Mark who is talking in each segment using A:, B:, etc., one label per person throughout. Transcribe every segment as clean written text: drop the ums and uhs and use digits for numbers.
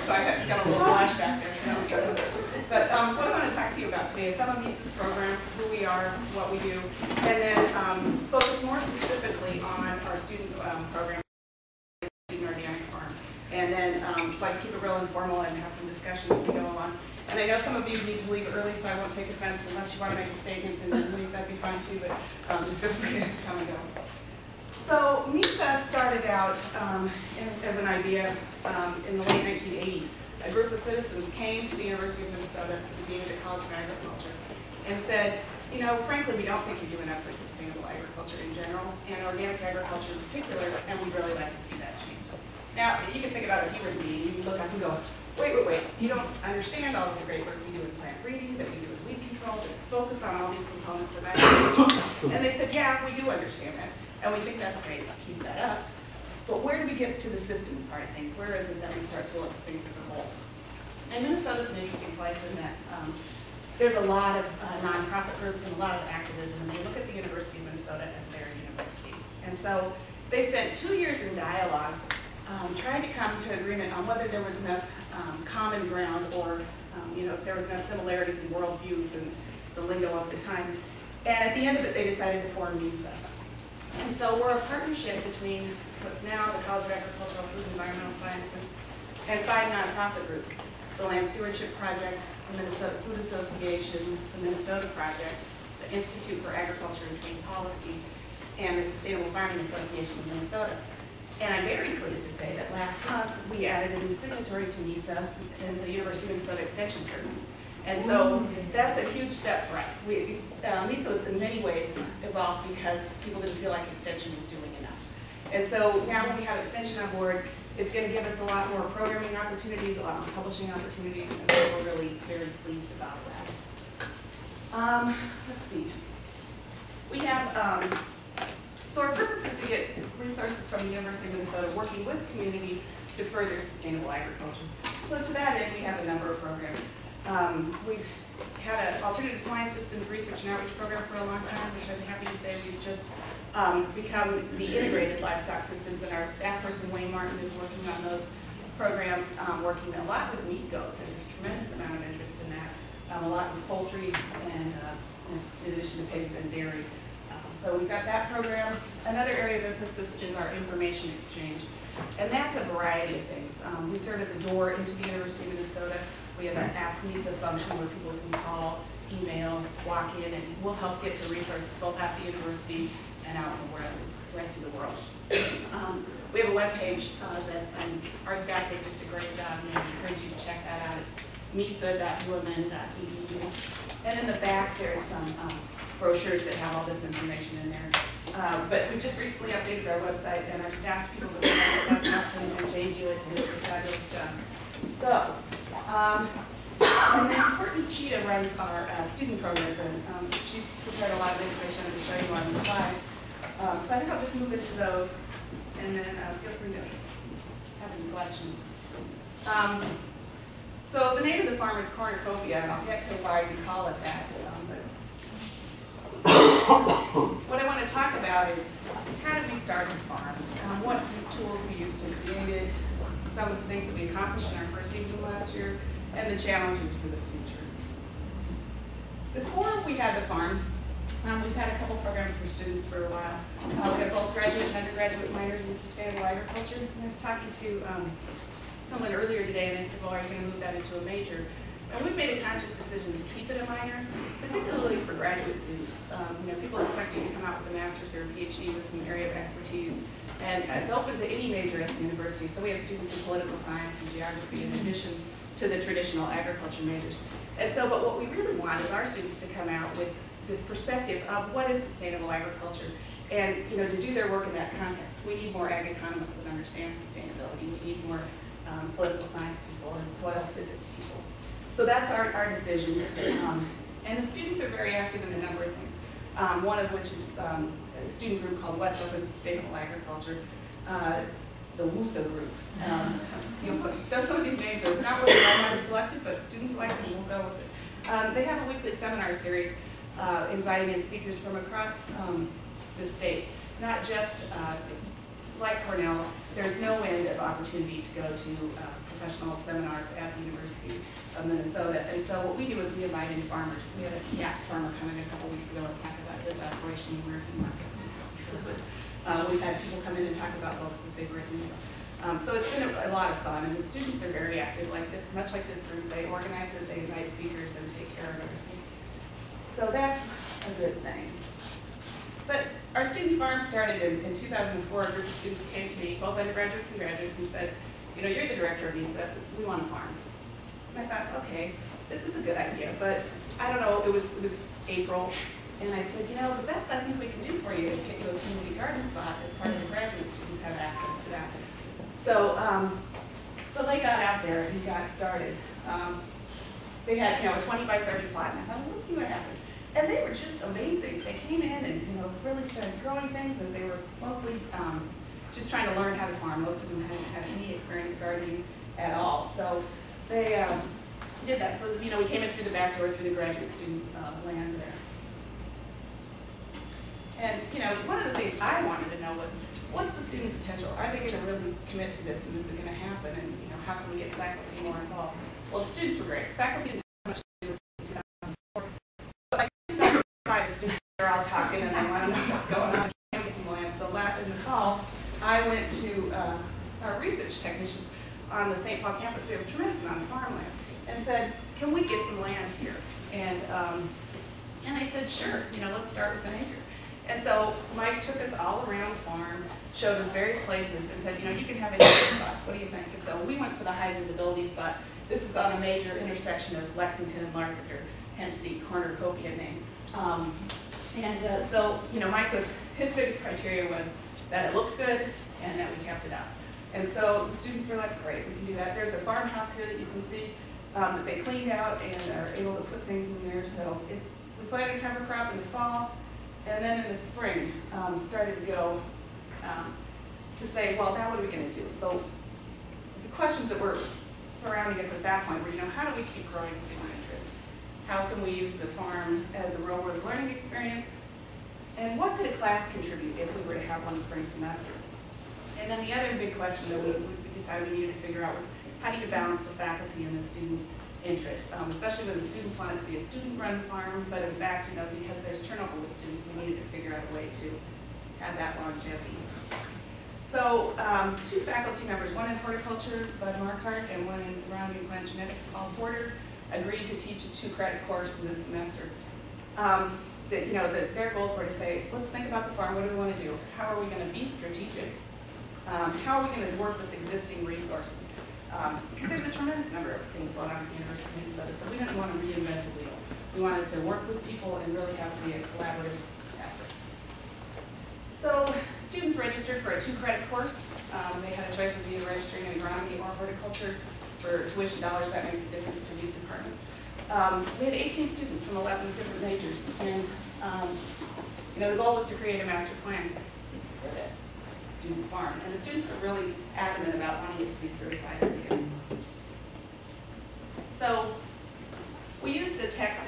A: so I got a little flashback there. So that was good. But what I want to talk to you about today is some of MISA's programs, who we are, what we do, and then focus more specifically on our student program, Student Organic Farm. And then like to keep it real informal and have some discussions as we go along. And I know some of you need to leave early, so I won't take offense unless you want to make a statement, and then leave, that'd be fine too, but just feel free to come and go. So MISA started out as an idea in the late 1980s. A group of citizens came to the University of Minnesota, to the Dean of the College of Agriculture, and said, you know, frankly, we don't think you do enough for sustainable agriculture in general, and organic agriculture in particular, and we'd really like to see that change. Now, you can think about it if you were the dean, you can look up and go, wait, you don't understand all of the great work we do in plant breeding, that we do in weed control, that focus on all these components of agriculture. And they said, yeah, we do understand that, and we think that's great, keep that up. But where do we get to the systems part of things? Where is it that we start to look at things as a whole? And Minnesota's an interesting place in that there's a lot of nonprofit groups and a lot of activism, and they look at the University of Minnesota as their university. And so they spent 2 years in dialogue trying to come to agreement on whether there was enough common ground or you know, if there was enough similarities in worldviews and the lingo of the time. And at the end of it, they decided to form MISA. And so we're a partnership between what's now the College of Agricultural, Food, and Environmental Sciences and 5 nonprofit groups: the Land Stewardship Project, the Minnesota Food Association, the Minnesota Project, the Institute for Agriculture and Trade Policy, and the Sustainable Farming Association of Minnesota. And I'm very pleased to say that last month we added a new signatory to MISA in the University of Minnesota Extension Service. And so that's a huge step for us. MISA was in many ways evolved because people didn't feel like Extension was doing enough. And so now when we have Extension on board, it's going to give us a lot more programming opportunities, a lot more publishing opportunities, and we're really very pleased about that. Let's see. We have, so our purpose is to get resources from the University of Minnesota working with the community to further sustainable agriculture. So to that end, we have a number of programs. We've had an alternative swine systems research and outreach program for a long time, which I'm happy to say we've just become the integrated livestock systems, and our staff person, Wayne Martin, is working on those programs, working a lot with meat goats. There's a tremendous amount of interest in that, a lot with poultry, and in addition to pigs and dairy. So we've got that program. Another area of emphasis is our information exchange, and that's a variety of things. We serve as a door into the University of Minnesota. We have an Ask MISA function where people can call, email, walk in, and we'll help get to resources both at the university and out in the rest of the world. We have a webpage that our staff did just a great job, and I encourage you to check that out. It's misa.umn.edu. And in the back, there's some brochures that have all this information in there. But we just recently updated our website, and our staff people that we have and Jane Jewett did a fabulous job. So, and then Courtney Cheetah runs our student programs, and she's prepared a lot of information to show you on the slides. So I think I'll just move into those, and then feel free to have any questions. So the name of the farm is cornucopia, and I'll get to why we call it that. What I want to talk about is how did we start the farm, what tools we used to create it, some of the things that we accomplished in our first season last year, and the challenges for the future. Before we had the farm, we've had a couple programs for students for a while. We have both graduate and undergraduate minors in sustainable agriculture. And I was talking to someone earlier today, and they said, well, are you going to move that into a major? And we've made a conscious decision to keep it a minor, particularly for graduate students. You know, people expect you to come out with a master's or a PhD with some area of expertise, and it's open to any major at the university. So we have students in political science and geography in addition to the traditional agriculture majors. And so, but what we really want is our students to come out with this perspective of what is sustainable agriculture, and you know, to do their work in that context. We need more ag economists that understand sustainability. We need more political science people and soil physics people. So that's our decision. And the students are very active in a number of things, one of which is a student group called What's Open Sustainable Agriculture, the WUSA group. Some of these names are not really I might have selected, but students like them, we'll go with it. They have a weekly seminar series inviting in speakers from across the state, not just like Cornell, there's no end of opportunity to go to professional seminars at the University of Minnesota. And so what we do is we invite in farmers. We had a yak farmer come in a couple weeks ago and talk about his operation in American markets and how he does it. We've had people come in and talk about books that they've written. So it's been a lot of fun, and the students are very active, like this, much like this group. They organize it, they invite speakers, and take care of everything. So that's a good thing. But our student farm started in 2004. A group of students came to me, both undergraduates and graduates, and said, you know, you're the director of MISA, we want a farm. And I thought, okay, this is a good idea, but I don't know, it was April, and I said, you know, the best I think we can do for you is get you a community garden spot as part of the graduate students have access to that. So, so they got out there and got started. They had, you know, a 20 by 30 plot, and I thought, well, let's see what happens. And they were just amazing. They came in and, you know, really started growing things, and they were mostly just trying to learn how to farm. Most of them hadn't had any experience gardening at all. So they did that. So, you know, we came in through the back door through the graduate student land there. And, you know, one of the things I wanted to know was, what's the student potential? Are they going to really commit to this, and is it going to happen? And, you know, how can we get faculty more involved? Well, the students were great. Faculty didn't have much to do with 2004. But by 2005, the students are all talking, and they want to know what's going on in campus and land. So in the fall, I went to our research technicians on the St. Paul campus. We have a tremendous amount of farmland, and said, can we get some land here? And they said, sure, you know, let's start with an acre. And so Mike took us all around the farm, showed us various places, and said, you know, you can have any of these spots. What do you think? And so we went for the high visibility spot. This is on a major intersection of Lexington and Larpenteur, hence the cornucopia name. So, you know, his biggest criteria was that it looked good and that we kept it up. And so the students were like, great, we can do that. There's a farmhouse here that you can see that they cleaned out and are able to put things in there. So we planted a cover crop in the fall. And then in the spring, started to go to say, well, now what are we going to do? So the questions that were surrounding us at that point were, you know, how do we keep growing student interest? How can we use the farm as a real-world learning experience? And what could a class contribute if we were to have one spring semester? And then the other big question that we decided we needed to figure out was, how do you balance the faculty and the student interest, especially when the students want it to be a student-run farm, but in fact, you know, because there's turnover with students, we needed to figure out a way to have that longevity. So 2 faculty members, one in horticulture, Bud Markart, and one in surrounding plant genetics, Paul Porter, agreed to teach a 2-credit course in this semester. Their goals were to say, let's think about the farm, what do we want to do? How are we going to be strategic? How are we going to work with existing resources? Because there's a tremendous number of things going on at the University of Minnesota, so we didn't want to reinvent the wheel. We wanted to work with people and really have it be a collaborative effort. So students registered for a 2-credit course. They had a choice of either registering in agronomy or horticulture. For tuition dollars, that makes a difference to these departments. We had 18 students from 11 different majors, and you know, the goal was to create a master plan for this student farm. And the students are really adamant about wanting it to be certified every year. So we used a text,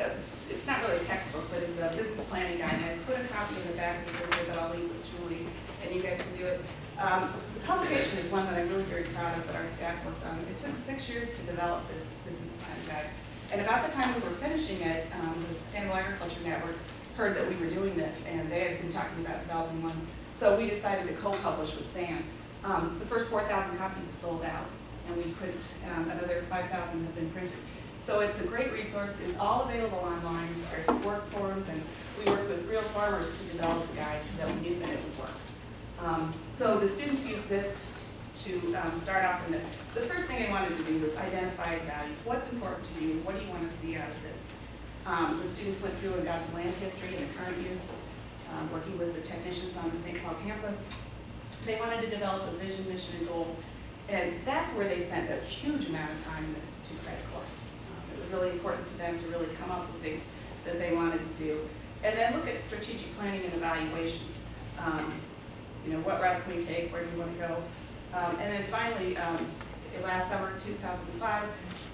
A: it's not really a textbook, but it's a business planning guide. I put a copy in the back of the paper that I'll leave with Julie, and you guys can do it. The publication is one that I'm really very proud of that our staff worked on. It took 6 years to develop this business plan guide. And about the time we were finishing it, the Sustainable Agriculture Network heard that we were doing this, and they had been talking about developing one. So we decided to co-publish with SAM. The first 4,000 copies have sold out, and we put another 5,000 have been printed. So it's a great resource. It's all available online. There's work forums, and we work with real farmers to develop the guide so that we knew that it would work. So the students used this to start off. And the first thing they wanted to do was identify values. What's important to you? What do you want to see out of this? The students went through and got the land history and the current use, working with the technicians on the St. Paul campus. They wanted to develop a vision, mission, and goals. And that's where they spent a huge amount of time in this 2-credit course. It was really important to them to really come up with things that they wanted to do. And then look at strategic planning and evaluation. You know, what routes can we take? Where do we want to go? And then finally, last summer, 2005,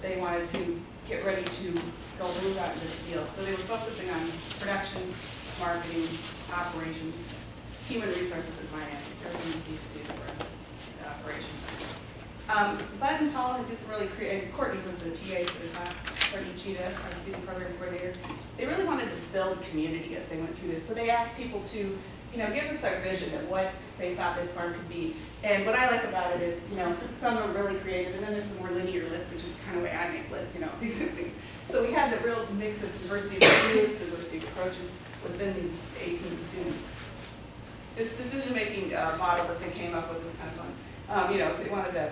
A: they wanted to get ready to go move out into the field. So they were focusing on production, marketing, operations. human resources and finances, everything you need to do for the operation. Bud and Paul did some really creative, Courtney was the TA for the class, Courtney Cheetah, our student program coordinator. They really wanted to build community as they went through this. So they asked people to, you know, give us their vision of what they thought this farm could be. And what I like about it is, you know, some are really creative, and then there's the more linear list, which is kind of the way I make lists, you know, these are things. So we had the real mix of diversity of ideas, diversity of approaches within these 18 students. This decision-making model that they came up with was kind of fun. You know, they wanted to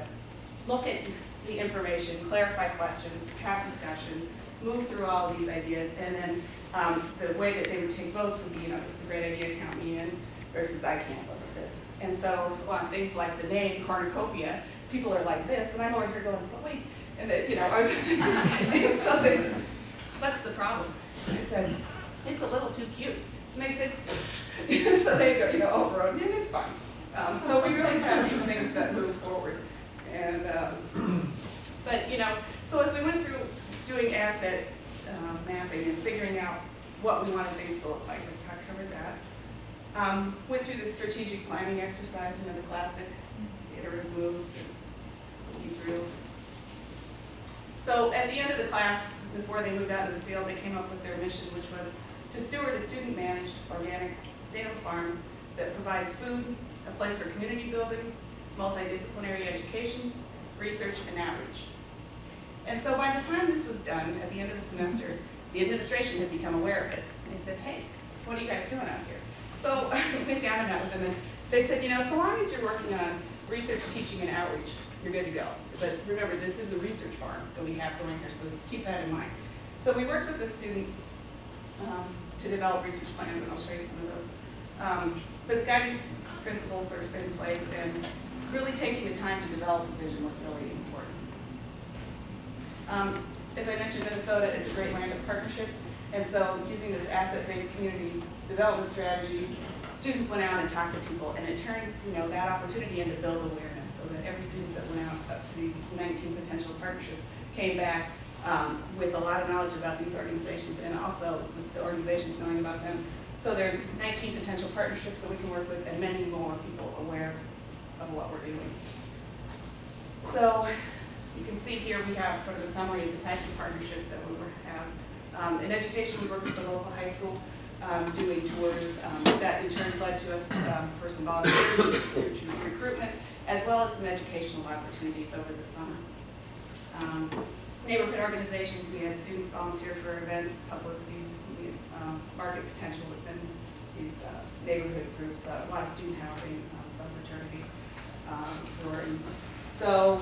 A: look at the information, clarify questions, have discussion, move through all of these ideas, and then the way that they would take votes would be, you know, it's a great idea, count me in, versus I can't look at this. And so on things like the name cornucopia, people are like this, and I'm over here going, but wait, and then, you know, I was, and so they said, what's the problem? I said, it's a little too cute. And they said, so they go, you know, overrode, and it's fine. So we really have these things that move forward. And, but, you know, so as we went through doing asset mapping and figuring out what we wanted things to look like, we covered that. Went through the strategic planning exercise, you know, the classic iterative moves, and looking through. So at the end of the class, before they moved out into the field, they came up with their mission, which was to steward a student-managed, organic, sustainable farm that provides food, a place for community building, multidisciplinary education, research, and outreach. And so by the time this was done, at the end of the semester, the administration had become aware of it. And they said, hey, what are you guys doing out here? So I went down and met with them, and they said, you know, so long as you're working on research, teaching, and outreach, you're good to go. But remember, this is a research farm that we have going here, so keep that in mind. So we worked with the students to develop research plans, and I'll show you some of those. But the guiding principles are in place, and really taking the time to develop the vision was really important. As I mentioned, Minnesota is a great land of partnerships, and so using this asset-based community development strategy, students went out and talked to people, and it turns, you know, that opportunity into build awareness, so that every student that went out up to these 19 potential partnerships came back with a lot of knowledge about these organizations, and also with the organizations knowing about them. So there's 19 potential partnerships that we can work with, and many more people aware of what we're doing. So you can see here we have sort of a summary of the types of partnerships that we have. In education, we work with the local high school doing tours. That in turn led to us for some volunteers, recruitment, as well as some educational opportunities over the summer. Neighborhood organizations, we had students volunteer for events, publicities, market potential within these neighborhood groups, a lot of student housing, some fraternities, sororities. So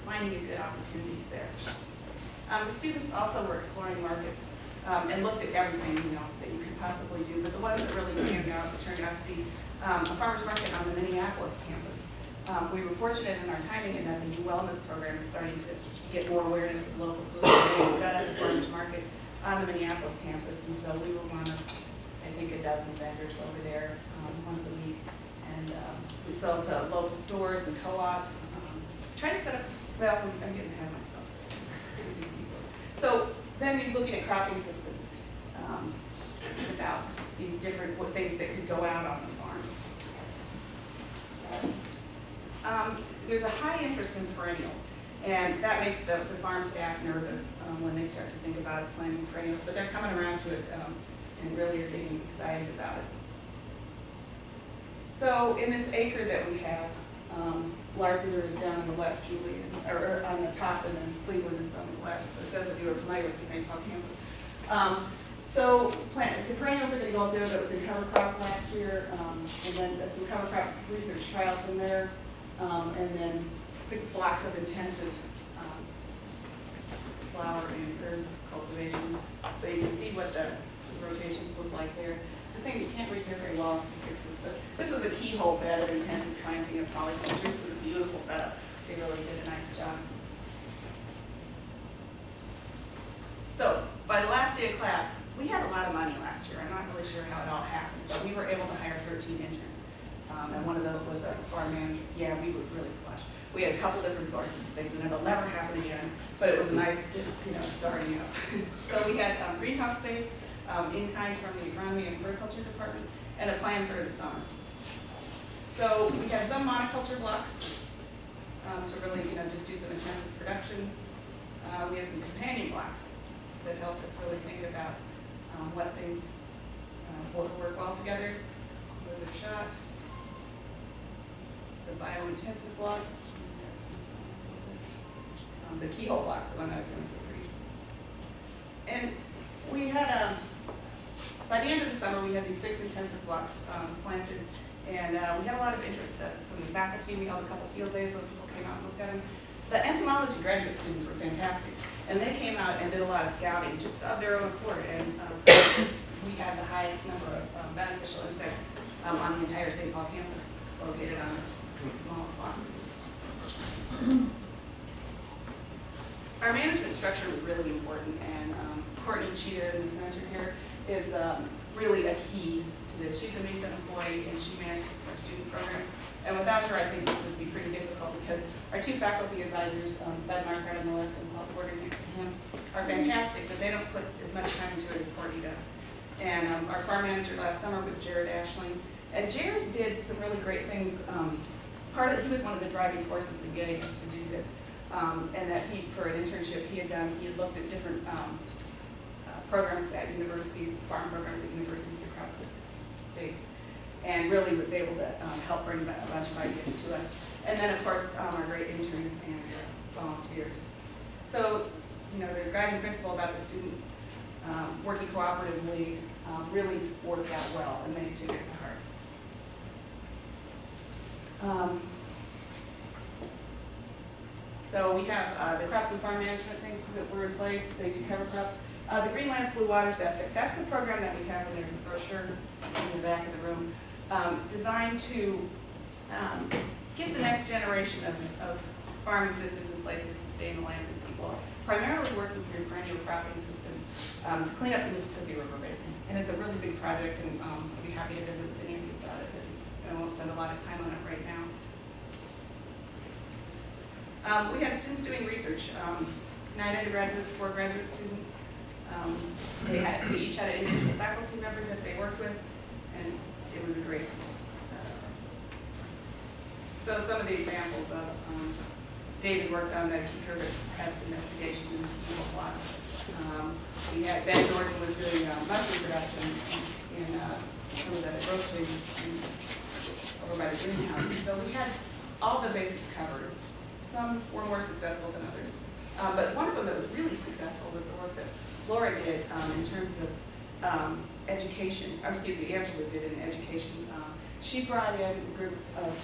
A: finding good opportunities there. The students also were exploring markets and looked at everything, you know, that you could possibly do, but the ones that really turned out to be a farmer's market on the Minneapolis campus. We were fortunate in our timing in that the new wellness program is starting to get more awareness of local food and set up the farmer's market on the Minneapolis campus, and so we were one of, I think, a dozen vendors over there once a week, and we sell to local stores and co-ops. Try to set up, well, I'm getting ahead of myself first. So then you're looking at cropping systems about these different things that could go out on the farm. There's a high interest in perennials, and that makes the farm staff nervous when they start to think about planting perennials, but they're coming around to it and really are getting excited about it. So in this acre that we have, Larpenteur is down on the left, Julian, or on the top, and then Cleveland is on the left. So those of you who are familiar with the St. Paul campus. So the perennials are going to go up there. That was in cover crop last year, and then some cover crop research trials in there, and then 6 blocks of intensive flower and herb cultivation. So you can see what the rotations look like there. The thing you can't read here very well if you fix this, but this was a keyhole bed of intensive planting of polycultures. It was a beautiful setup. They really did a nice job. So by the last day of class, we had a lot of money last year. I'm not really sure how it all happened, but we were able to hire 13 interns. And one of those was a farm manager. Yeah, we were really flush. We had a couple different sources of things, and it'll never happen again, but it was a nice, you know, starting up. So we had greenhouse space, in-kind from the agronomy and horticulture departments, and a plan for the summer. So we had some monoculture blocks to really, just do some intensive production. We had some companion blocks that helped us really think about what things work well together. Another shot. The bio-intensive blocks. The keyhole block, the one I was going to say for you. And we had, by the end of the summer, we had these 6 intensive blocks planted, and we had a lot of interest from the faculty. We held a couple field days where people came out and looked at them. The entomology graduate students were fantastic, and they came out and did a lot of scouting just of their own accord, and we had the highest number of beneficial insects on the entire St. Paul campus, located on this small farm. Our management structure was really important, and Courtney Cheetah in the center here is really a key to this. She's a MISA employee, and she manages our student programs. And without her, I think this would be pretty difficult, because our 2 faculty advisors, Bud Marquardt on the left and Paul Porter next to him, are fantastic, but they don't put as much time into it as Courtney does. And our farm manager last summer was Jared Ashling, and Jared did some really great things. He was one of the driving forces in getting us to do this. And that for an internship he had looked at different programs at universities, farm programs at universities across the states, and really was able to help bring a bunch of ideas to us. And then, of course, our great interns and volunteers. So, the guiding principle about the students working cooperatively really worked out well, and they took it to heart. So we have the crops and farm management things that were in place. They do cover crops. The Greenlands Blue Waters Ethic, that's a program that we have, and there's a brochure in the back of the room, designed to get the next generation of farming systems in place to sustain the land and people, primarily working through perennial cropping systems to clean up the Mississippi River Basin. And it's a really big project, and I'd be happy to visit with any of you about it, but I won't spend a lot of time on it right now. We had students doing research, 9 undergraduates, 4 graduate students. They each had an individual faculty member that they worked with, and it was a great setup. So some of the examples of David worked on the key curve pest investigation in the keyhole plot. We had Ben Norton was doing mushroom production in some of the growth chambers over by the greenhouses. So we had all the bases covered. Some were more successful than others. But one of them that was really successful was the work that Laura did in terms of education, Angela did in education. She brought in groups of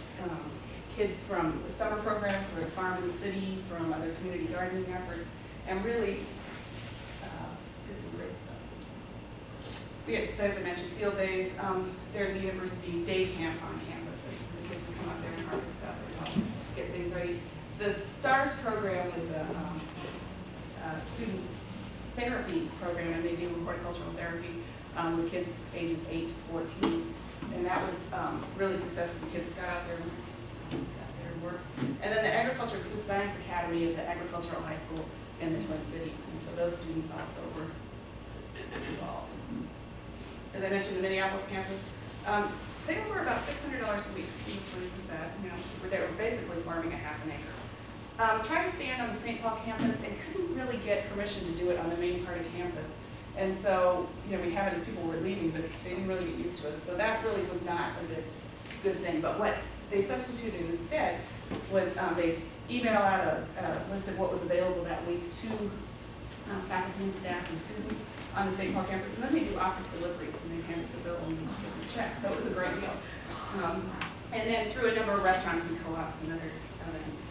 A: kids from summer programs for the farm in the city, from other community gardening efforts, and really did some great stuff. We had, as I mentioned, field days. There's a university day camp on campus. So the kids would come out there and harvest stuff and help get things ready. The STARS program was a student therapy program, and they do horticultural therapy with kids ages 8 to 14. And that was really successful. The kids got out there and worked. And then the Agriculture and Food Science Academy is an agricultural high school in the Twin Cities. And so those students also were involved. As I mentioned, the Minneapolis campus, sales were about $600 a week. With that, they were basically farming a half an acre. Tried to stand on the St. Paul campus and couldn't really get permission to do it on the main part of campus. And so, we have it as people were leaving, but they didn't really get used to us. So that really was not a good thing. But what they substituted instead was they email out a list of what was available that week to faculty and staff and students on the St. Paul campus. And then they do office deliveries, and they hand us a bill and give them a check. So it was a great deal. And then through a number of restaurants and co-ops and other events.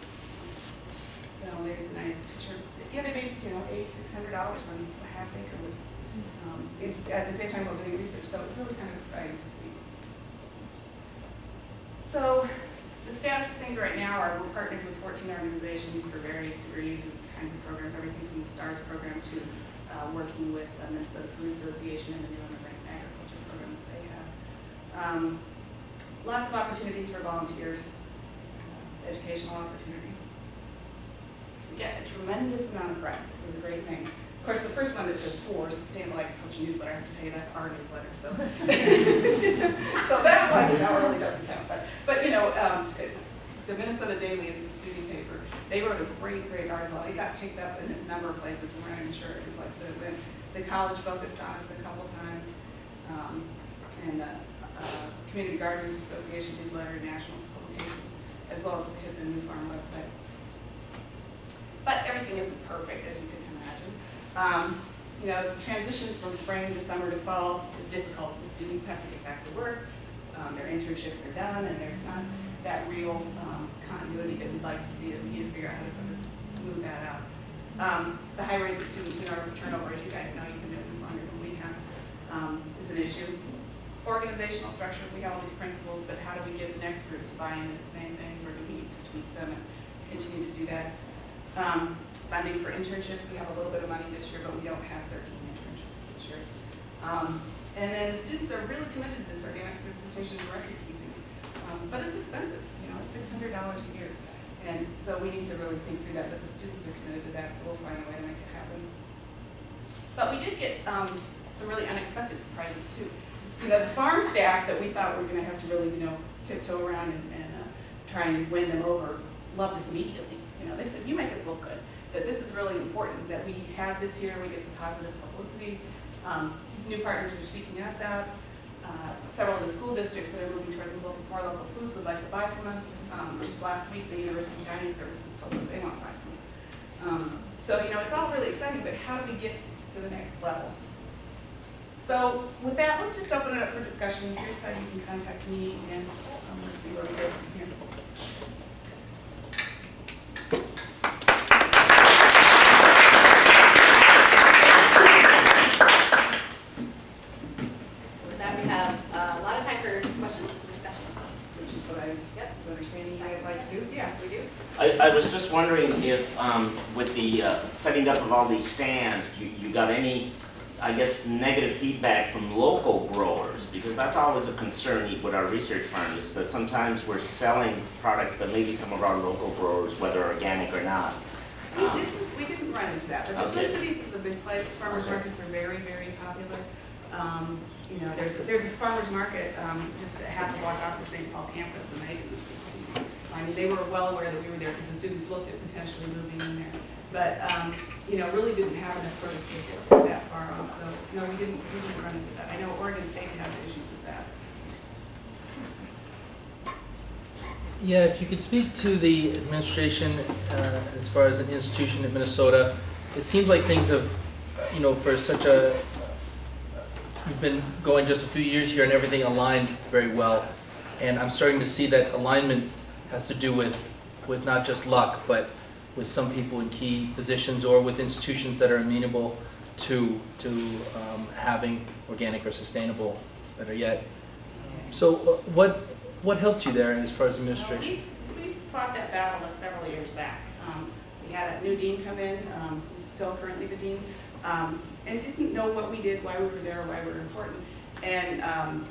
A: So there's a nice picture. Yeah, they made $600 on this half acre with, it's at the same time while doing research. So it's really kind of exciting to see. So the status of things right now are we're partnered with 14 organizations for various degrees and kinds of programs, everything from the STARS program to working with the Minnesota Food Association and the New Immigrant Agriculture program that they have. Lots of opportunities for volunteers, educational opportunities. We get a tremendous amount of press. It was a great thing. Of course, the first one that says for Sustainable Agriculture Newsletter, I have to tell you that's our newsletter. So, so that one really doesn't count. But you know, the Minnesota Daily is the student paper. They wrote a great article. It got picked up in a number of places, and we're not even sure every place that it went. The college focused on us a couple times, and the Community Gardeners Association newsletter, national publication, as well as hit the New Farm website. But everything isn't perfect, as you can imagine. You know, this transition from spring to summer to fall is difficult. The students have to get back to work. Their internships are done, and there's not that real continuity that we'd like to see, and we need to figure out how to sort of smooth that out. The high rates of student turnover, as you guys know, you've been doing this longer than we have, is an issue. Organizational structure, we have all these principles, but how do we get the next group to buy into the same things, or do we need to tweak them and continue to do that? Funding for internships, we have a little bit of money this year, but we don't have 13 internships this year. And then the students are really committed to this organic certification and record keeping, but it's expensive. You know, it's $600 a year, and so we need to really think through that. But the students are committed to that, so we'll find a way to make it happen. But we did get some really unexpected surprises too. You know, the farm staff that we thought we were going to have to really, you know, tiptoe around and try and win them over loved us immediately. You know, they said, "You make us look good. That this is really important. That we have this here. We get the positive publicity. New partners are seeking us out. Several of the school districts that are moving towards more local foods would like to buy from us. Just last week, the University Dining Services told us they want to buy from us. So, you know, it's all really exciting, but how do we get to the next level? So, with that, let's just open it up for discussion. Here's how you can contact me, and let's see where we go from here.
B: I was just wondering if, with the setting up of all these stands, you got any, I guess, negative feedback from local growers? Because that's always a concern with our research farm, is that sometimes we're selling products that maybe some of our local growers, whether organic or not.
A: We didn't run into that, but the Twin Cities is a big place. Farmers markets are very, very popular. You know, there's a farmers market just a half a block off the St. Paul campus, and I mean, they were well aware that we were there because the students looked at potentially moving in there, but you know, really didn't have enough produce to get that far on. So no, we didn't run into that. I know Oregon State has issues with that.
C: Yeah, if you could speak to the administration as far as an institution in Minnesota, it seems like things have, you know, for such a, we've been going just a few years here and everything aligned very well, and I'm starting to see that alignment has to do with not just luck, but with some people in key positions or with institutions that are amenable to having organic or sustainable, better yet. So what helped you there as far as administration?
A: We fought that battle several years back. We had a new dean come in, who's still currently the dean, and didn't know what we did, why we were there, why we were important. And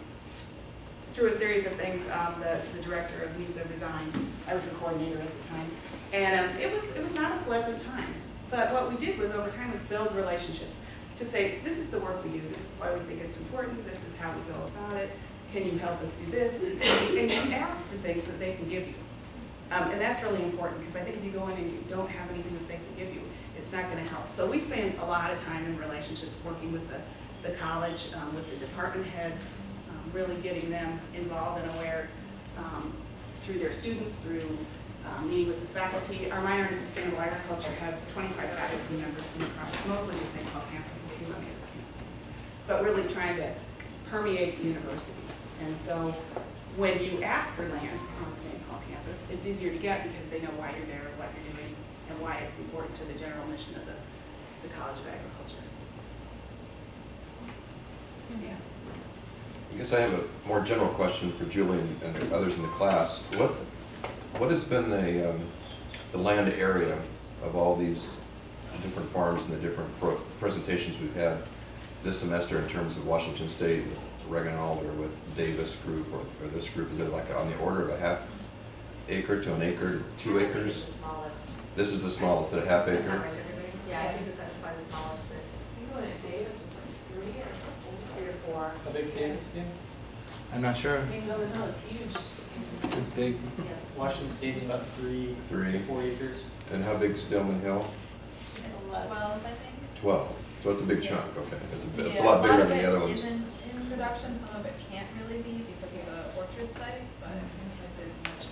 A: through a series of things, the director of MISA resigned. I was the coordinator at the time. And it was not a pleasant time. But what we did was, over time, was build relationships to say, this is the work we do, this is why we think it's important, this is how we go about it, can you help us do this? And you ask for things that they can give you. And that's really important, because I think if you go in and you don't have anything that they can give you, it's not going to help. So we spend a lot of time in relationships working with the college, with the department heads, really getting them involved and aware through their students, through meeting with the faculty. Our minor in sustainable agriculture has 25 faculty members from across mostly the St. Paul campus and a few other campuses, but really trying to permeate the university. And so when you ask for land on the St. Paul campus, it's easier to get because they know why you're there, what you're doing, and why it's important to the general mission of the College of Agriculture. Yeah.
D: I guess I have a more general question for Julie and the others in the class. What has been the land area of all these different farms and the different presentations we've had this semester in terms of Washington State, with Reginald, or with Davis Group, or this group? Is it like on the order of a half acre to an acre, 2 acres?
E: This is the smallest.
D: This is the smallest, at a half acre?
E: Does that right, everybody? Yeah, I think that's probably the smallest that,
A: I think when at Davis was like 3 or 4.
E: or 4.
F: How big's Davis again?
C: I'm not sure.
A: I think Golden Hill is huge.
C: It's big.
E: Yeah.
F: Washington State's about 3
D: 3.
F: to 4 acres.
D: And how big's Dillman Hill?
E: It's 12, I think.
D: 12. So it's a big chunk, okay. It's
E: Yeah,
D: a lot bigger than the other
E: A lot
D: ones.
E: of it isn't in production, some of it can't really be because of the orchard site, but I think like there's much.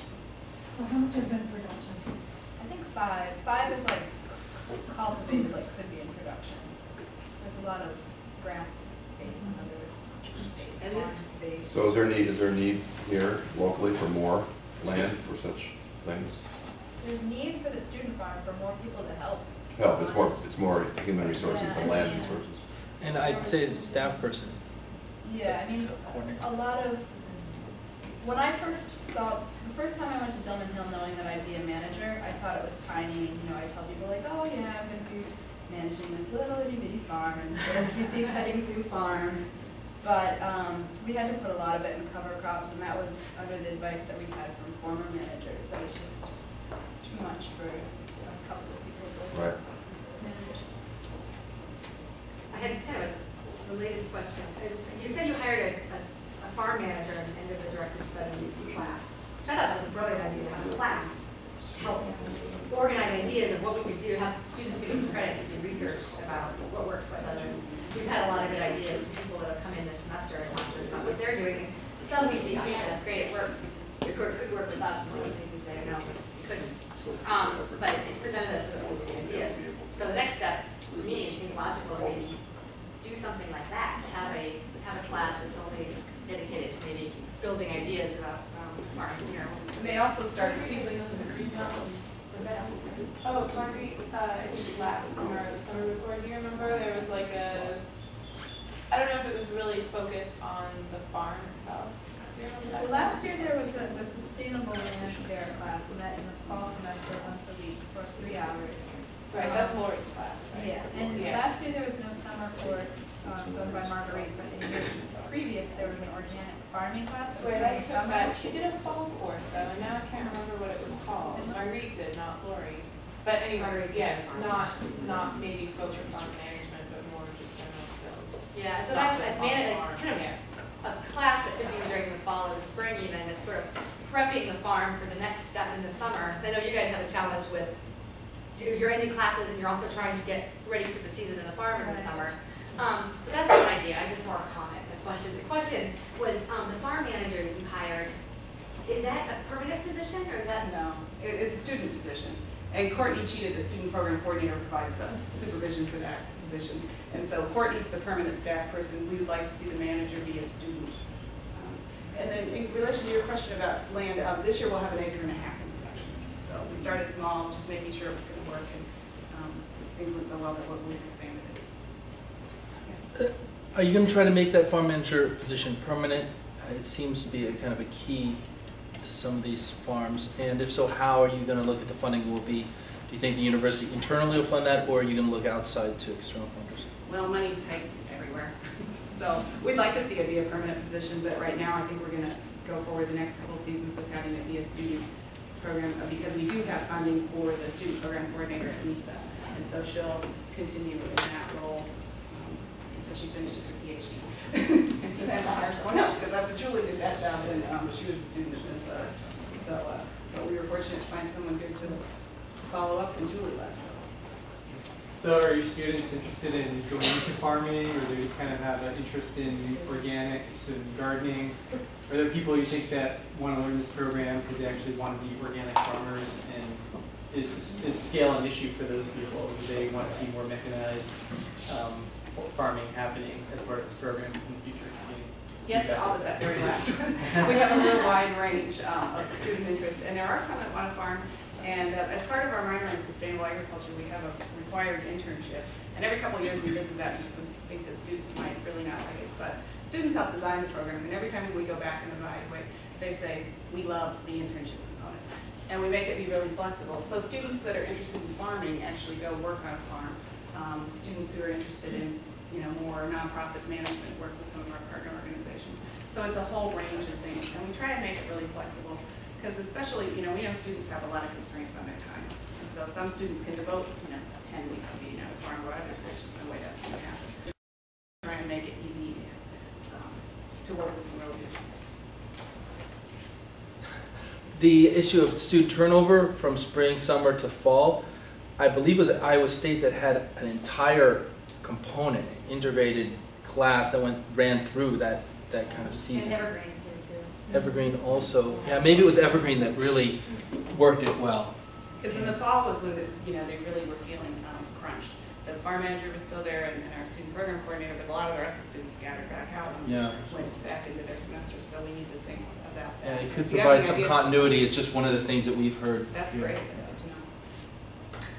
G: So how much is in production?
E: I think 5. 5 is like cultivated, like could be in production. There's a lot of grass space and other space,
A: And this-
E: farm space.
D: So is there need here locally for more land for such things?
E: There's need for the student farm for more people to help.
D: Help, it's more human resources than land resources.
C: And I'd say the staff person
E: Yeah, I mean,
C: to coordinate.
E: a lot of, when I first saw, the first time I went to Dillman Hill knowing that I'd be a manager, I thought it was tiny. You know, I tell people like, oh yeah, I'm gonna be managing this little itty bitty farm and this little cutesy petting zoo farm. But we had to put a lot of it in cover crops, and that was under the advice that we had from former managers, that it's just too much for a couple of people to
D: Right.
E: manage.
H: I had kind of a related question. You said you hired a farm manager at the end of the directed study class, which I thought that was a brilliant idea to have a class to help organize ideas of what we could do, have students be given credit to do research about what works, what doesn't. We've had a lot of good ideas from people that have come in this semester and talked to us about what they're doing. Some we see, oh yeah, that's great, it works. It could work with us, and some things we say, no, it couldn't. But it's presented us with those ideas. So the next step, to me, it seems logical to maybe do something like that, have a class that's only dedicated to maybe building ideas about farming here.
A: And they also started seedlings in the greenhouse. Oh, Marguerite, I think last summer or the summer before, do you remember? There was like I don't know if it was really focused on the farm itself. Do you remember that?
E: Well, last year there was the Sustainable Land Care class, we met in the fall semester once a week for 3 hours.
A: Right, that's Lori's class, right?
E: Yeah, and
A: Yeah.
E: last year there was no summer course done by Marguerite, but in years previous, there was an organic farming class that was
A: Right,
E: done
A: I
E: in
A: took
E: summer.
A: that. She did a fall course though, and now I can't remember what it was called. Marguerite did, not Lori. But anyways, yeah, not maybe focused on management, but more just general skills.
H: Yeah, so
A: Not
H: that's
A: so
H: a kind of
A: yeah.
H: a class that could be during the fall or the spring even, that's sort of prepping the farm for the next step in the summer. So I know you guys have a challenge with you're ending classes and you're also trying to get ready for the season in the farm in the summer. So that's one idea. I think it's more of a comment than a question. The question was the farm manager that you hired, is that a permanent position or is that?
A: No, it's a student position. And Courtney Cheetah, the student program coordinator, provides the supervision for that position. And so Courtney's the permanent staff person. We would like to see the manager be a student. And then in relation to your question about land, this year we'll have 1.5 acres in production. So we started small, just making sure it was going to work, and things went so well that we've expanded it.
C: Are you going to try to make that farm manager position permanent? It seems to be a kind of a key to some of these farms. And if so, how are you going to look at the funding will be? Do you think the university internally will fund that, or are you going to look outside to external funders?
A: Well, money's tight everywhere. So we'd like to see it be a permanent position, but right now I think we're going to go forward the next couple seasons with having it be a student program, because we do have funding for the student program coordinator at MISA. And so she'll continue in that role until she finishes her PhD. And then hire someone else, because that's what Julie did that job, and she was a student at MISA. So, but we were fortunate to find someone good to follow up, and Julie left.
F: So are your students interested in going into farming, or they just kind of have an interest in organics and gardening? Are there people you think that want to learn this program because they actually want to be organic farmers, and is scale an issue for those people? Do they want to see more mechanized farming happening as part of this program in the future?
A: Yes, to all of that very last one. We have a real wide range of student interests, and there are some that want to farm. And as part of our minor in sustainable agriculture, we have a required internship. And every couple of years we visit that because we think that students might really not like it. But students help design the program, and every time we go back and evaluate, they say, we love the internship component. And we make it be really flexible. So students that are interested in farming actually go work on a farm. Students who are interested in more nonprofit management work with some of our partner organizations. So it's a whole range of things. And we try to make it really flexible. Because especially, we know students have a lot of constraints on their time. And so some students can devote, 10 weeks to being out of
C: the issue of student turnover from spring, summer to fall, I believe it was Iowa State that had an entire component, integrated class that ran through that kind of season.
H: And Evergreen did too.
C: Evergreen also, yeah, maybe it was Evergreen that really worked it well.
A: Because in the fall was when, they really were feeling crunched. The farm manager was still there and our student program coordinator, but a lot of the rest of the students scattered back out and went back into their semester, so we need to think about
C: Yeah,
A: that.
C: it could
A: Do you have
C: provide
A: any
C: some
A: ideas?
C: continuity. It's just one of the things that we've heard.
A: That's
C: here.
A: great, that's good to know.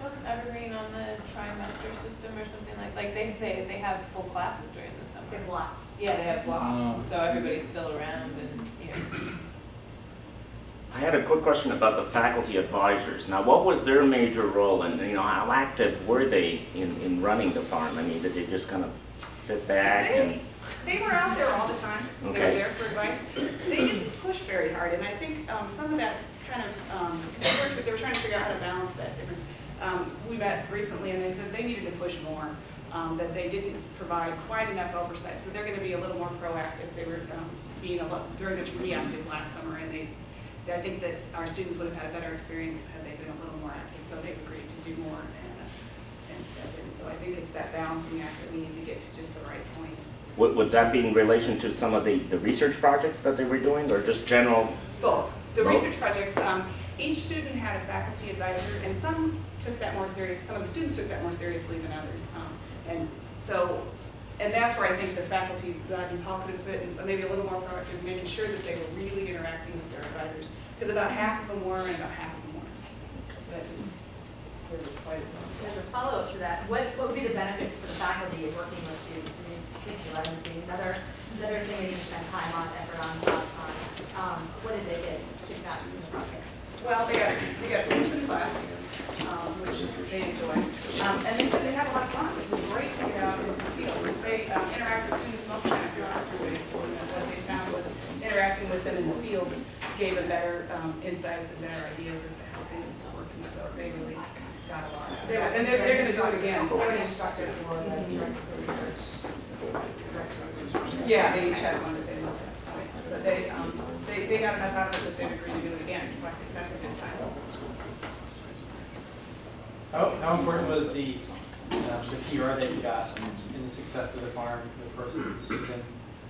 I: Wasn't Evergreen on the trimester system or something like they have full classes during the summer?
H: Big blocks.
I: Yeah, they have blocks,
C: Oh.
I: so everybody's still around and,
B: I had a quick question about the faculty advisors. Now, what was their major role and, how active were they in running the farm? I mean, did they just kind of sit back and?
A: They were out there all the time. They were
B: Okay.
A: there for advice. They didn't push very hard, and I think some of that kind of, because they were trying to figure out how to balance that difference. We met recently, and they said they needed to push more, that they didn't provide quite enough oversight. So they're going to be a little more proactive. They were being very much reactive last summer, and I think that our students would have had a better experience had they been a little more active. So they've agreed to do more and step in. So I think it's that balancing act that we need to get to just the right point.
B: Would that be in relation to some of the research projects that they were doing, or just general?
A: Both. The
B: Both.
A: research projects, each student had a faculty advisor, and some took that more serious. Some of the students took that more seriously than others. And that's where I think the faculty, and Paul could have been maybe a little more proactive, making sure that they were really interacting with their advisors. Because about half of them were, and about half of them weren't. So that served us quite well.
H: As a follow-up to that, what would be the benefits for the faculty of working with students? I mean, curriculum is being another thing they need to spend time on, effort on. What did they get out in the process?
A: Well, they got students in class, which they enjoyed. And they said they had a lot of fun. It was great to get out in the field because they interact with students mostly on a semester basis. And what they found was interacting with them in the field gave them better insights and better ideas as to how things would work. And so they really got a lot out of that. And they're going to do it again.
H: So they're an instructor for the directors of research.
A: Yeah, they each had one that they looked at. So they got enough out of it that they've agreed to do it again. So I think that's a good sign.
F: How important was the PR that you got in the success of the farm the first season?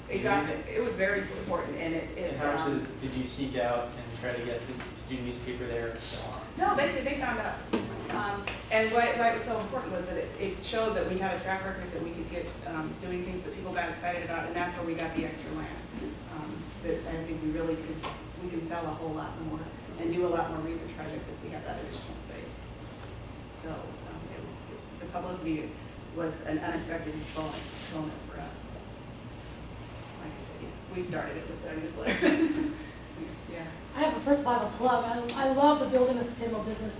A: It was very important, and
F: And how much did you seek out and try to get the student newspaper there and so on?
A: No, they found us. And why it was so important was that it showed that we had a track record that we could get doing things that people got excited about, and that's where we got the extra land. That I think we can sell a whole lot more and do a lot more research projects if we have that additional space. So the publicity was an unexpected bonus for us. Like I said, we started it with our newsletter. Yeah.
G: First of all, I have a plug. I love the Building a Sustainable Business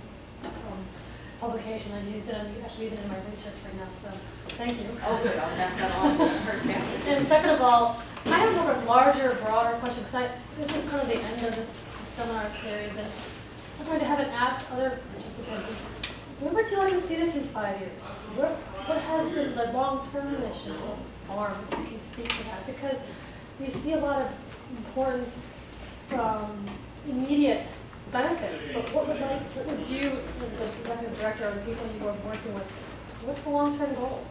G: publication. I've used it. I'm actually using it in my research right now, so thank you.
A: Oh, good. I'll pass that on to her staff.
G: And second of all, I have a larger, broader question, because this is kind of the end of this seminar series, and something I haven't asked other participants is, where would you like to see this in 5 years? What has been the long-term mission of farm, if you can speak to that? Because we see a lot of important immediate benefits, but what would you, as the executive director, or the people you are working with, what's the long-term goal?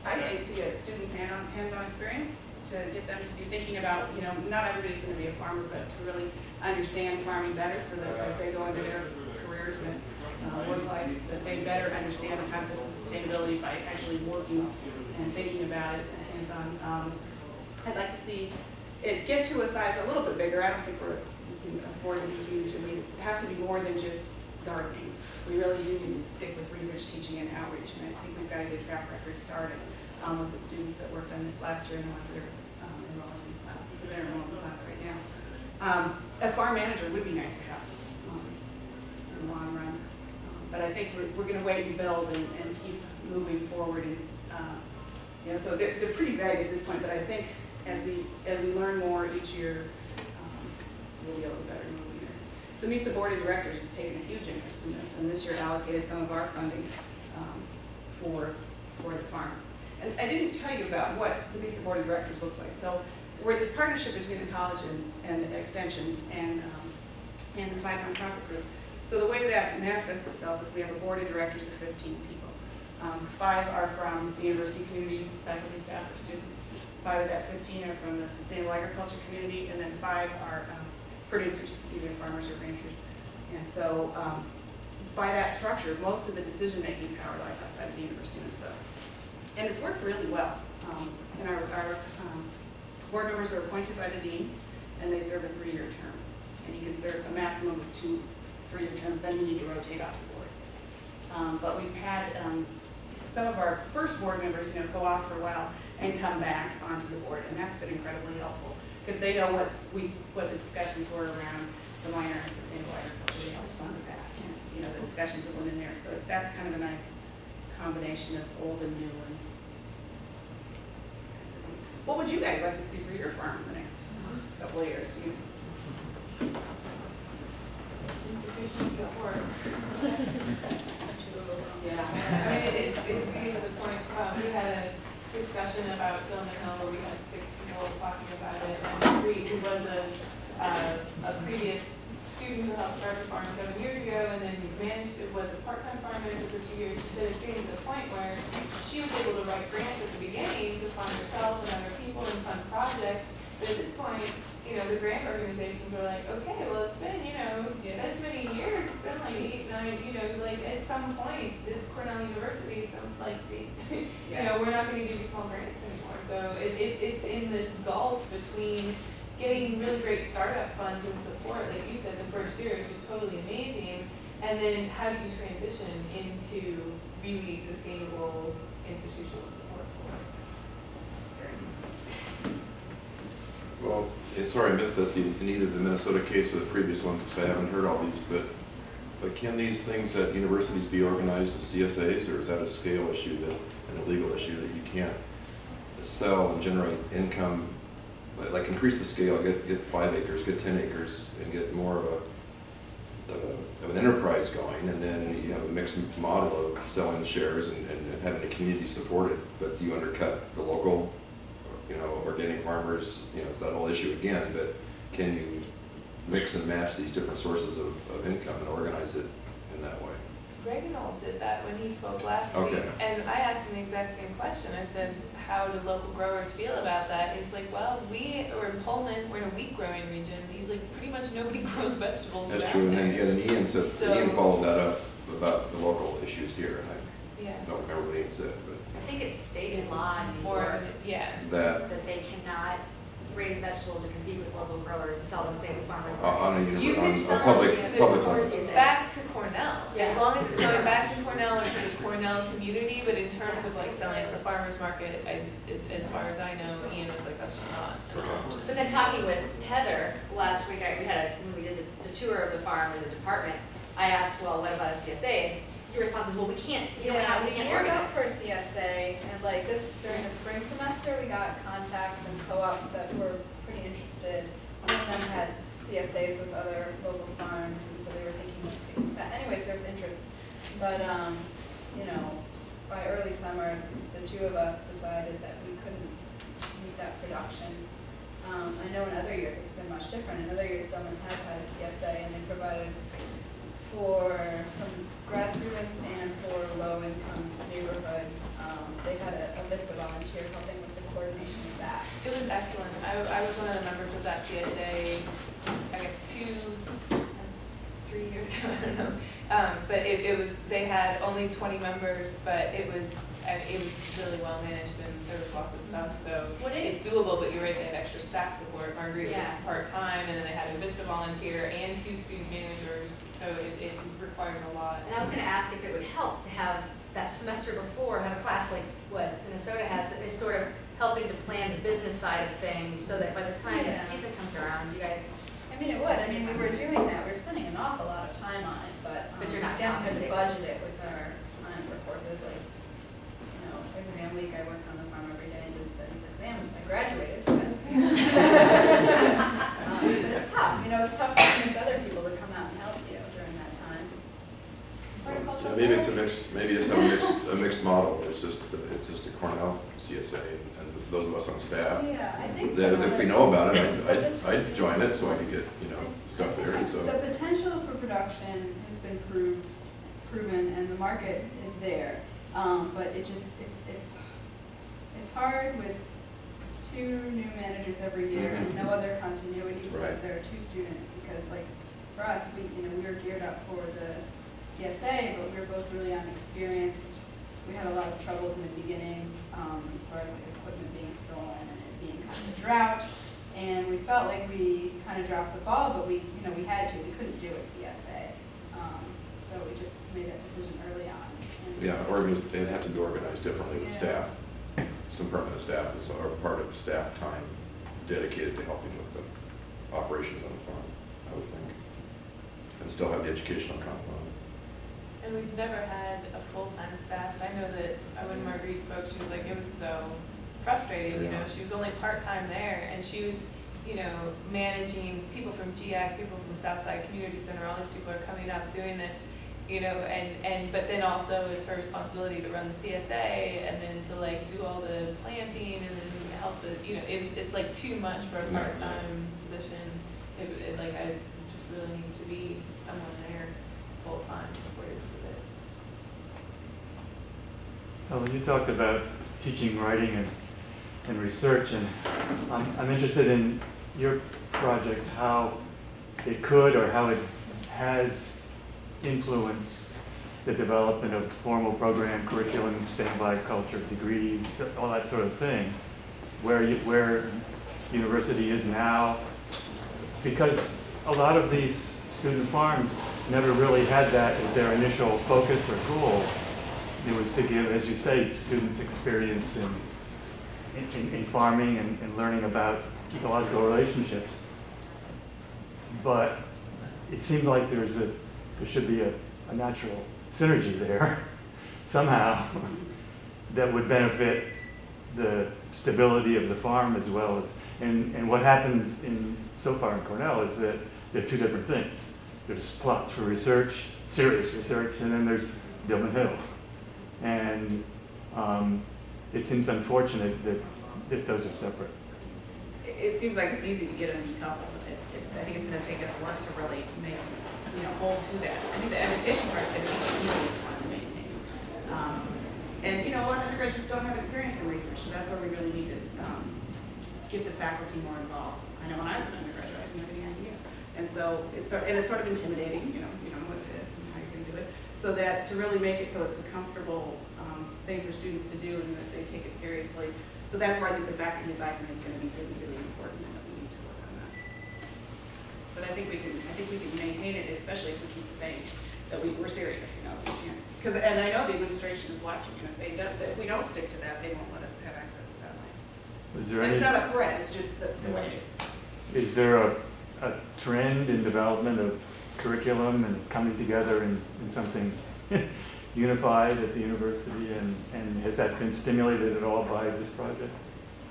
A: I think to get students hands-on experience, to get them to be thinking about, not everybody's going to be a farmer, but to really understand farming better so that as they go into their careers and work life, that they better understand the concepts of sustainability by actually working and thinking about it hands-on. I'd like to see it get to a size a little bit bigger. I don't think we can afford to be huge, and we have to be more than just gardening. We really do need to stick with research, teaching, and outreach, and I think we've got a good track record started with the students that worked on this last year and the ones that are enrolling in class. They're enrolling in class right now. A farm manager would be nice to have in the long run, but I think we're going to wait and build and keep moving forward. And so they're pretty vague at this point, but I think as we learn more each year, we'll be able to better move here. The MISA Board of Directors has taken a huge interest in this, and this year allocated some of our funding for the farm. And I didn't tell you about what the MISA Board of Directors looks like. So we're this partnership between the college and the extension, and and 5 nonprofit groups. So the way that manifests itself is we have a board of directors of 15 people. 5 are from the university community, faculty, staff, or students. 5 of that 15 are from the sustainable agriculture community, and then 5 are producers, either farmers or ranchers. And so by that structure, most of the decision-making power lies outside of the University of Minnesota. And it's worked really well. And our board members are appointed by the dean, and they serve a 3-year term. And you can serve a maximum of 2 3-year terms, then you need to rotate off the board. But we've had some of our first board members, go off for a while and come back onto the board, and that's been incredibly helpful because they know what the discussions were around the minor and sustainable agriculture. They helped fund that, and the discussions that went in there. So that's kind of a nice combination of old and new. And what would you guys like to see for your farm in the next couple of years?
I: Institutional support.
A: Yeah.
I: I mean, it's getting to the point, we had a discussion about Gilman Hill where we had 6 people talking about it, and Reed, who was a previous student who helped start the farm 7 years ago and then was a part-time farm manager for 2 years. She said it's getting to the point where she was able to write grants at the beginning to fund herself and other people and fund projects, but at this point, the grant organizations are like, okay, well, it's been, this many years, it's been like 8, 9, like at some point, it's Cornell University, so like, we're not going to give you small grants anymore. So it's in this gulf between getting really great startup funds and support, like you said, the first year is just totally amazing, and then how do you transition into really sustainable institutional support for it?
D: Well, sorry I missed this, neither the Minnesota case or the previous ones, because I haven't heard all these, but can these things at universities be organized as CSAs, or is that a scale issue, and a legal issue that you can't sell and generate income, like increase the scale, get 5 acres, get 10 acres, and get more of an enterprise going, and then you have a mixed model of selling the shares and having the community support it, but you undercut the local organic farmers, it's that whole issue again, but can you mix and match these different sources of income and organize it in that way?
I: Reginald did that when he spoke last
D: Okay.
I: week, and I asked him the exact same question. I said, how do local growers feel about that? He's like, well, we're in Pullman, we're in a wheat growing region. He's like, pretty much nobody grows vegetables
D: That's
I: around
D: true, and
I: there.
D: then Ian said, Ian followed that up about the local issues here, and I
I: Yeah.
D: don't remember what Ian said, but
H: I think it's state law in New
I: Or,
H: York
I: yeah.
D: that
H: that they cannot raise vegetables or compete with local growers and sell them, say, with farmers.
D: on
I: You can
D: a
I: sell
D: public
I: it
D: public
I: back to Cornell,
H: Yeah.
I: as long as it's going back to Cornell or to the Cornell community, but in terms of like selling at the farmer's market, as far as I know, Ian was like, that's just not an option.
H: But then talking with Heather last week, when we did the tour of the farm as a department, I asked, well, what about a CSA? Your response was, well, we can't
E: We're
H: organize.
E: up for a CSA, and like during the spring semester, we got contacts and co-ops that were pretty interested. Some of them had CSAs with other local farms, and so they were thinking of sticking with that. Anyways, there's interest, but by early summer, the 2 of us decided that we couldn't meet that production. I know in other years it's been much different. In other years, Dublin has had a CSA, and they provided for some grad students and for low-income neighborhood. They had a VISTA volunteer helping with the coordination of that.
I: It was excellent. I was one of the members of that CSA, I guess 2, 3 years ago, I don't know. But they had only 20 members, but it was really well managed and there was lots of stuff. So it's doable, but you're right, they had extra staff support. Marguerite was part-time, and then they had a VISTA volunteer and 2 student managers. So it requires a lot.
H: And I was going to ask if it would help to have that semester before, have a class like what Minnesota has that is sort of helping to plan the business side of things so that by the time the season comes around, you guys...
E: I mean, it would. I mean, we were doing that. We were spending an awful lot of time on it, but
H: you're not
E: we didn't
H: compensated.
E: budget it with our time for courses. Like, every damn week I worked on the farm every day and did study for exams. I graduated, but, but it's tough. It's tough to convince other people to come out and help you during that time.
D: maybe it's a maybe just have a mixed model, where it's just a Cornell CSA, and those of us on staff,
E: Yeah, I think.
D: that if we know about it, I'd join it so I could get, stuff there, and so.
E: The potential for production has been proven, and the market is there. But it's hard with 2 new managers every year and no other continuity besides there are 2 students, because like for us, we were geared up for the CSA, but we were both really unexperienced. We had a lot of troubles in the beginning as far as like equipment being stolen and it being kind of a drought. And we felt like we kind of dropped the ball, but we had to. We couldn't do a CSA, so we just made that decision early on.
D: Yeah, they'd have to be organized differently with staff. Some permanent staff is or part of staff time dedicated to helping with the operations on the farm, I would think, and still have the educational component.
I: And we've never had a full-time staff. I know that when Marguerite spoke, she was like, it was so frustrating, she was only part-time there, and she was, managing people from GIAC, people from Southside Community Center, all these people are coming up doing this, but then also it's her responsibility to run the CSA, and then to like do all the planting, and then help the, it's like too much for a part-time position. It just really needs to be someone there full-time supported with it.
J: Well, you talked about teaching writing and research, and I'm interested in your project, how it could or how it has influenced the development of formal program, curriculum, STEM-wide culture, degrees, all that sort of thing, where university is now, because a lot of these student farms never really had that as their initial focus or goal. It was to give, as you say, students experience in farming and learning about ecological relationships. But it seemed like there should be a natural synergy there somehow that would benefit the stability of the farm as well as, and what happened so far in Cornell is that there are 2 different things. There's plots for research, serious research, and then there's Dillman Hill. And it seems unfortunate that those are separate.
A: It seems like it's easy to get them decoupled. I think it's going to take us work to really make, hold to that. I think the education part is going to be the easiest one to maintain. And a lot of undergraduates don't have experience in research, so that's where we really need to get the faculty more involved. I know when I was an undergraduate, I didn't have any idea. And so it's sort of intimidating, you know what it is and how you're going to do it. So that to really make it so it's a comfortable thing for students to do and that they take it seriously. So that's where I think the faculty advising is going to be really, really important, and that we need to work on that. But I think we can maintain it, especially if we keep saying that we're serious, Because and I know the administration is watching, and if we don't stick to that, they won't let us have access to that land. It's not a threat; it's just the way it is.
J: Is there a trend in development of curriculum and coming together in something unified at the university, and has that been stimulated at all by this project?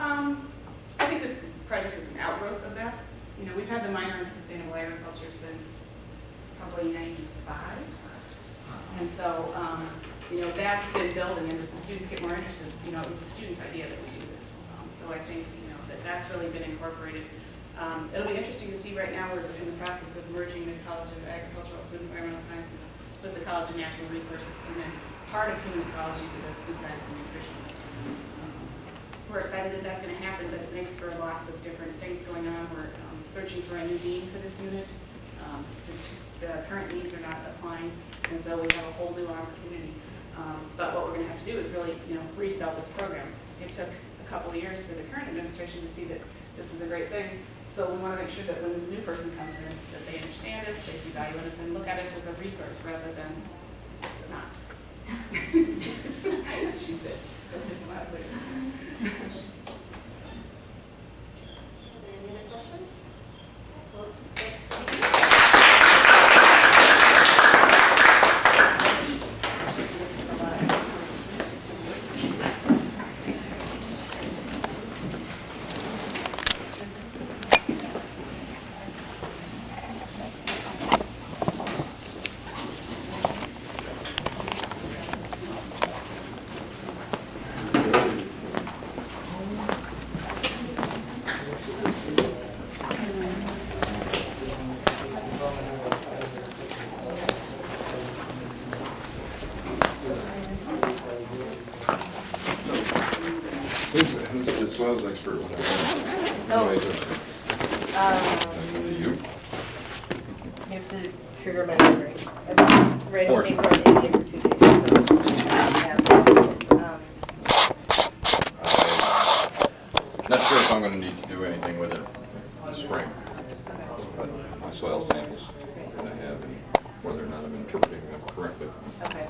A: I think this project is an outgrowth of that. We've had the minor in sustainable agriculture since probably '95, and so that's been building, and as the students get more interested, it was the students' idea that we do this. So I think that's really been incorporated. It'll be interesting to see. Right now, we're in the process of merging the College of Agricultural, Food, and Environmental Sciences with the College of Natural Resources, and then part of human ecology that does food science and nutrition. We're excited that that's going to happen, but it makes for lots of different things going on. We're searching for a new dean for this unit. The current deans are not applying, and so we have a whole new opportunity. But what we're going to have to do is really, resell this program. It took a couple of years for the current administration to see that this was a great thing. So we want to make sure that when this new person comes in, that they understand us, they see value in us, and look at us as a resource rather than not. She said, let's think about it.
H: Any other questions? Well,
D: Who's the soils expert?
K: Oh.
D: You?
K: You have to trigger my memory. I've been writing
D: Force.
K: paper on India for 2 days. So, yeah.
D: Not sure if I'm going to need to do anything with it this spring, but my soil samples that I have and whether or not I'm interpreting them correctly.
K: Okay.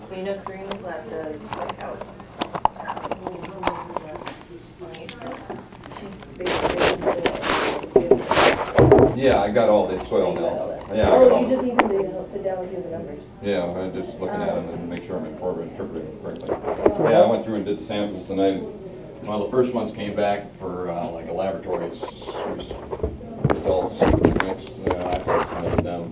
K: Well, you know, Kareem's lab does like out. She's basically.
D: Yeah, I got all the soil analysis. Yeah, I got
K: Oh,
D: all.
K: you just need somebody to sit down with you the numbers.
D: Yeah, I'm just looking at them and make sure I'm interpreting them correctly. Yeah, I went through and did the samples tonight. Well, the first ones came back for like a laboratory results. Next, I put some of them down.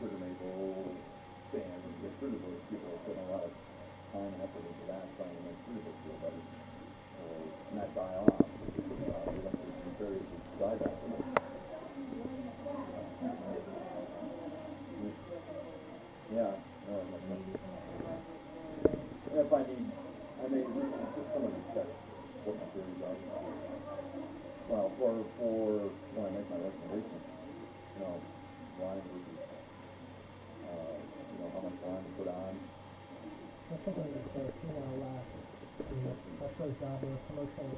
L: Sugar maple stands and get rid of those people are putting a lot of time and effort thinking of the female last, that's her job in commercial.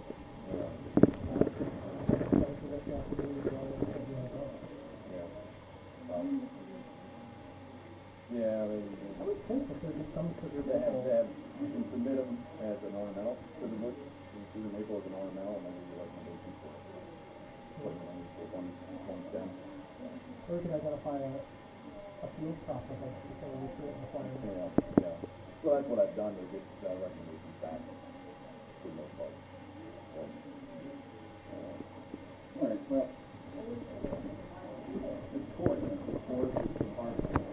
M: Yeah,
L: I would think that there'd be some sort of.
M: they have, you can submit them as an ornamental to the bush, to the maple as an ornamental, and then you like one of those people. One stem.
L: Or we could identify a field crop of it, so we see it before.
M: Yeah, yeah. So that's what I've done, is get recommendations back for the most part. So, all right, well, it's core, it's hard.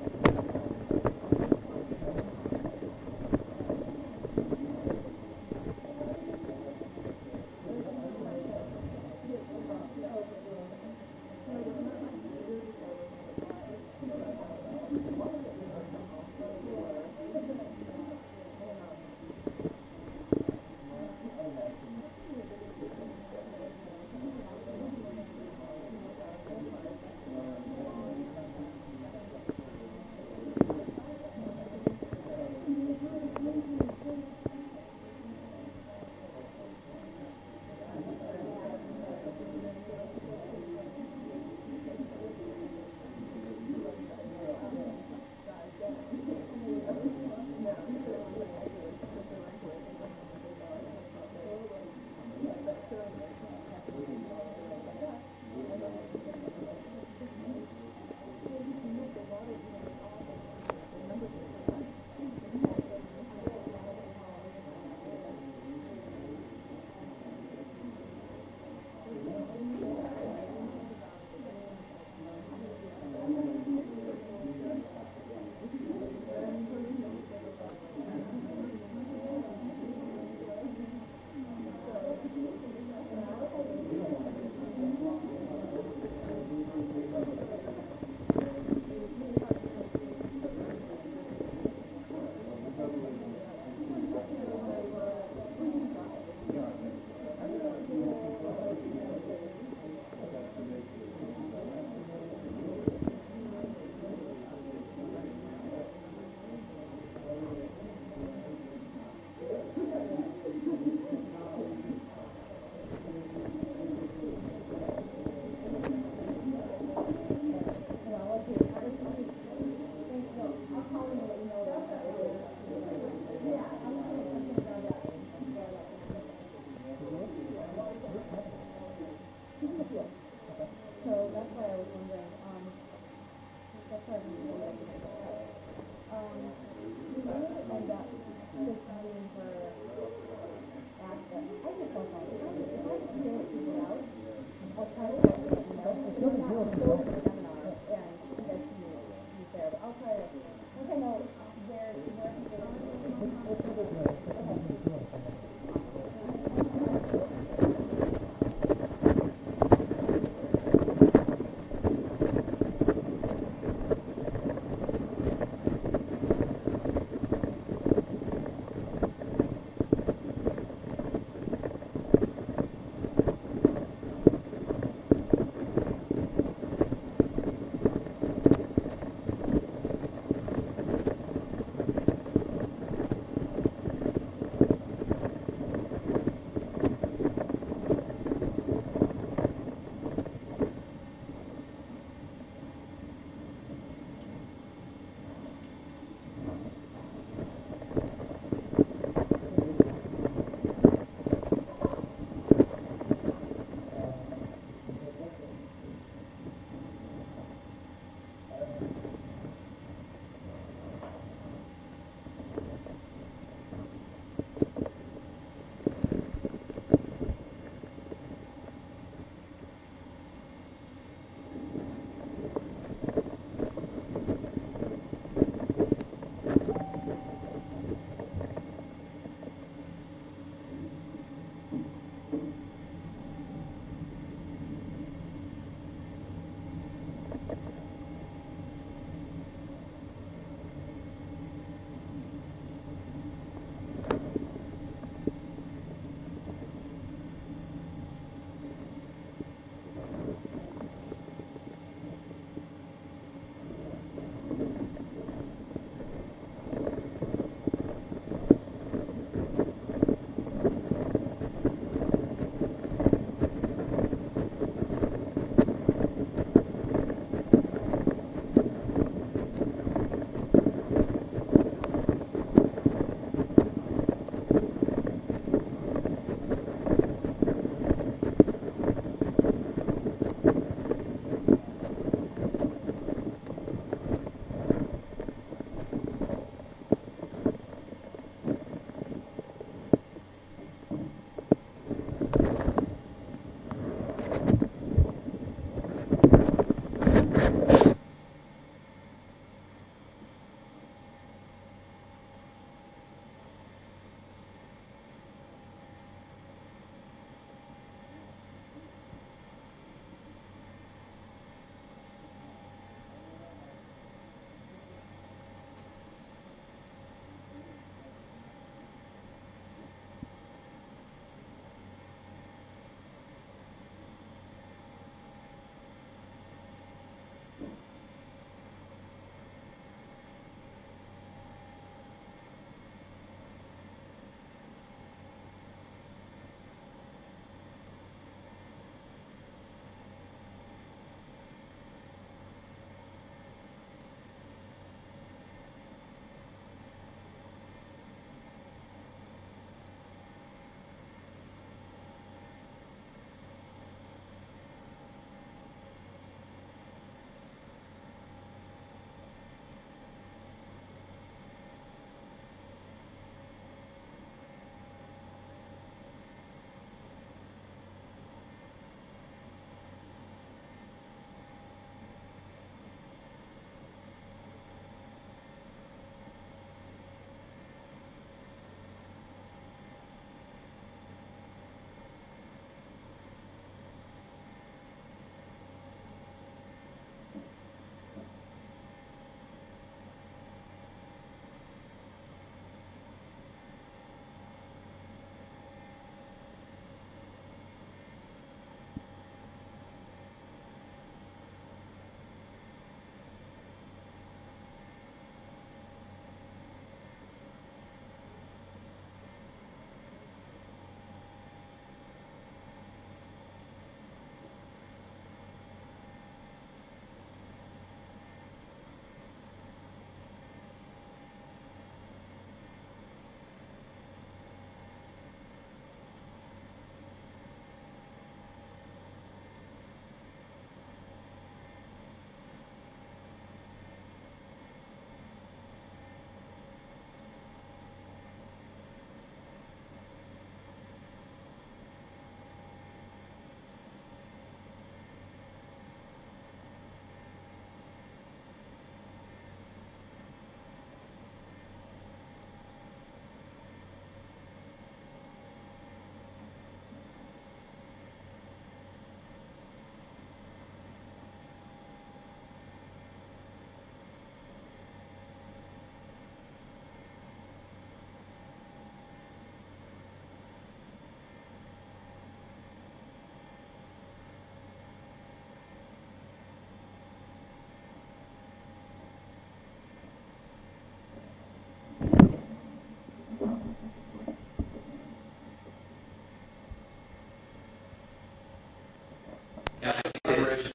B: is